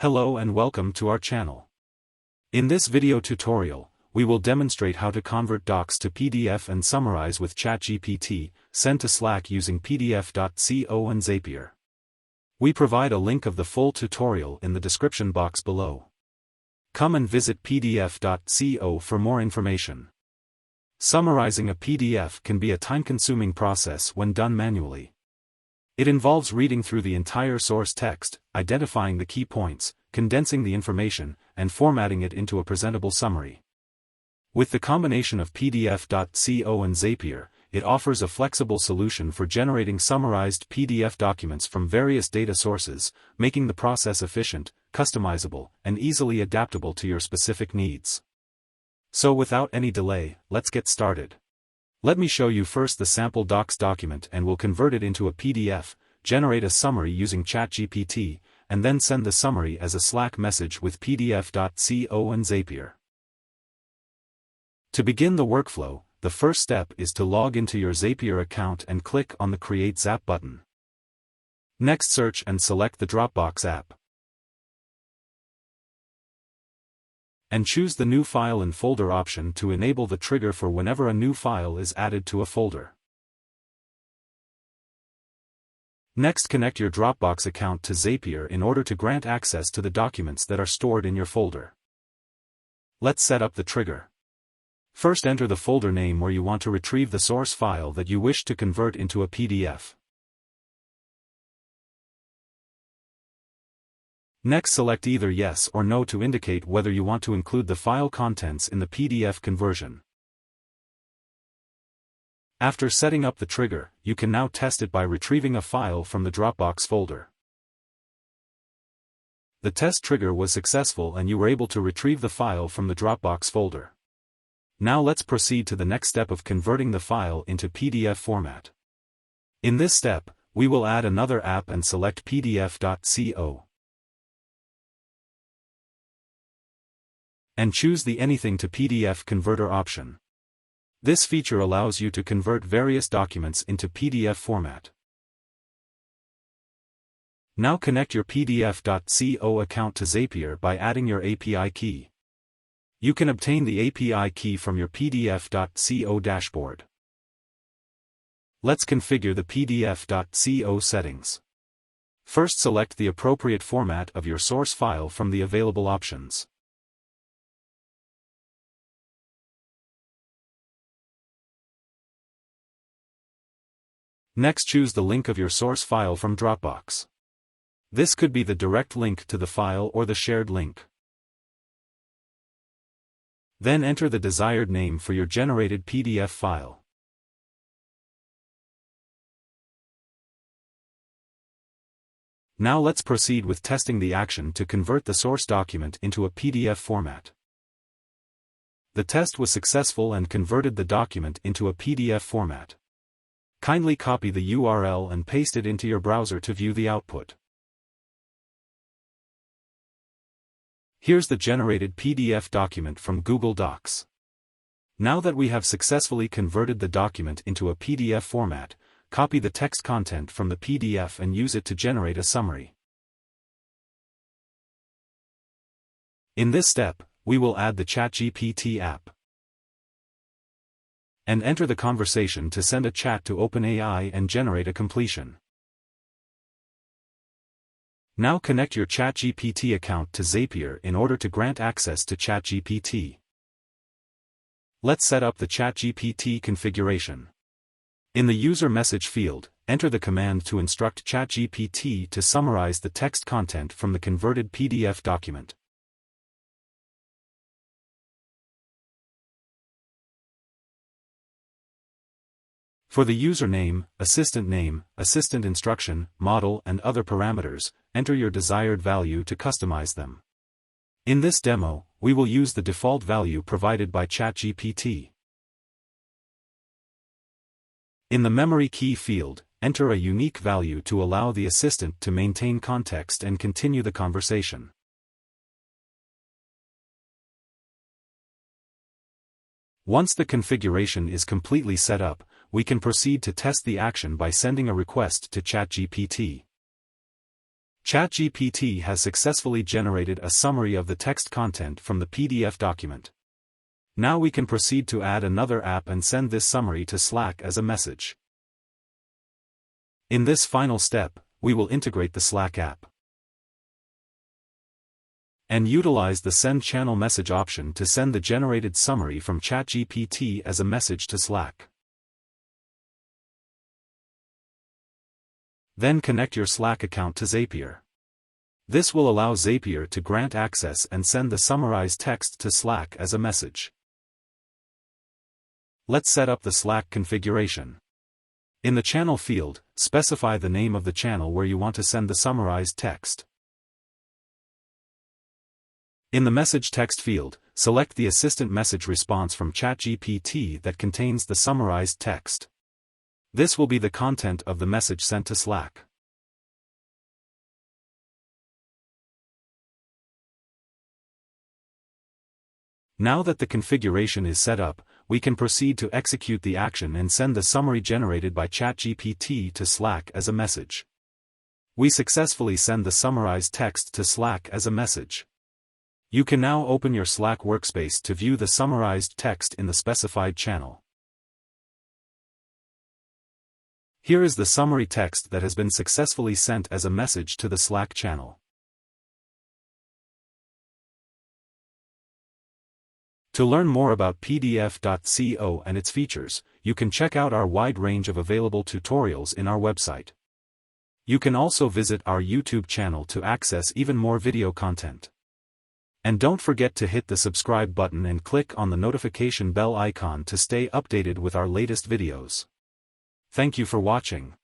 Hello and welcome to our channel. In this video tutorial, we will demonstrate how to convert docs to PDF and summarize with ChatGPT, send to Slack using PDF.co and Zapier. We provide a link of the full tutorial in the description box below. Come and visit PDF.co for more information. Summarizing a PDF can be a time-consuming process when done manually. It involves reading through the entire source text, identifying the key points, condensing the information, and formatting it into a presentable summary. With the combination of PDF.co and Zapier, it offers a flexible solution for generating summarized PDF documents from various data sources, making the process efficient, customizable, and easily adaptable to your specific needs. So without any delay, let's get started. Let me show you first the sample docs document and we'll convert it into a PDF, generate a summary using ChatGPT, and then send the summary as a Slack message with PDF.co and Zapier. To begin the workflow, the first step is to log into your Zapier account and click on the Create Zap button. Next, search and select the Dropbox app. And choose the New File and Folder option to enable the trigger for whenever a new file is added to a folder. Next, connect your Dropbox account to Zapier in order to grant access to the documents that are stored in your folder. Let's set up the trigger. First, enter the folder name where you want to retrieve the source file that you wish to convert into a PDF. Next, select either yes or no to indicate whether you want to include the file contents in the PDF conversion. After setting up the trigger, you can now test it by retrieving a file from the Dropbox folder. The test trigger was successful and you were able to retrieve the file from the Dropbox folder. Now let's proceed to the next step of converting the file into PDF format. In this step, we will add another app and select PDF.co. And choose the Anything to PDF Converter option. This feature allows you to convert various documents into PDF format. Now connect your PDF.co account to Zapier by adding your API key. You can obtain the API key from your PDF.co dashboard. Let's configure the PDF.co settings. First, select the appropriate format of your source file from the available options. Next, choose the link of your source file from Dropbox. This could be the direct link to the file or the shared link. Then enter the desired name for your generated PDF file. Now let's proceed with testing the action to convert the source document into a PDF format. The test was successful and converted the document into a PDF format. Kindly copy the URL and paste it into your browser to view the output. Here's the generated PDF document from Google Docs. Now that we have successfully converted the document into a PDF format, copy the text content from the PDF and use it to generate a summary. In this step, we will add the ChatGPT app and enter the conversation to send a chat to OpenAI and generate a completion. Now connect your ChatGPT account to Zapier in order to grant access to ChatGPT. Let's set up the ChatGPT configuration. In the user message field, enter the command to instruct ChatGPT to summarize the text content from the converted PDF document. For the username, assistant instruction, model and other parameters, enter your desired value to customize them. In this demo, we will use the default value provided by ChatGPT. In the memory key field, enter a unique value to allow the assistant to maintain context and continue the conversation. Once the configuration is completely set up, we can proceed to test the action by sending a request to ChatGPT. ChatGPT has successfully generated a summary of the text content from the PDF document. Now we can proceed to add another app and send this summary to Slack as a message. In this final step, we will integrate the Slack app and utilize the Send Channel Message option to send the generated summary from ChatGPT as a message to Slack. Then connect your Slack account to Zapier. This will allow Zapier to grant access and send the summarized text to Slack as a message. Let's set up the Slack configuration. In the channel field, specify the name of the channel where you want to send the summarized text. In the message text field, select the assistant message response from ChatGPT that contains the summarized text. This will be the content of the message sent to Slack. Now that the configuration is set up, we can proceed to execute the action and send the summary generated by ChatGPT to Slack as a message. We successfully send the summarized text to Slack as a message. You can now open your Slack workspace to view the summarized text in the specified channel. Here is the summary text that has been successfully sent as a message to the Slack channel. To learn more about PDF.co and its features, you can check out our wide range of available tutorials in our website. You can also visit our YouTube channel to access even more video content. And don't forget to hit the subscribe button and click on the notification bell icon to stay updated with our latest videos. Thank you for watching.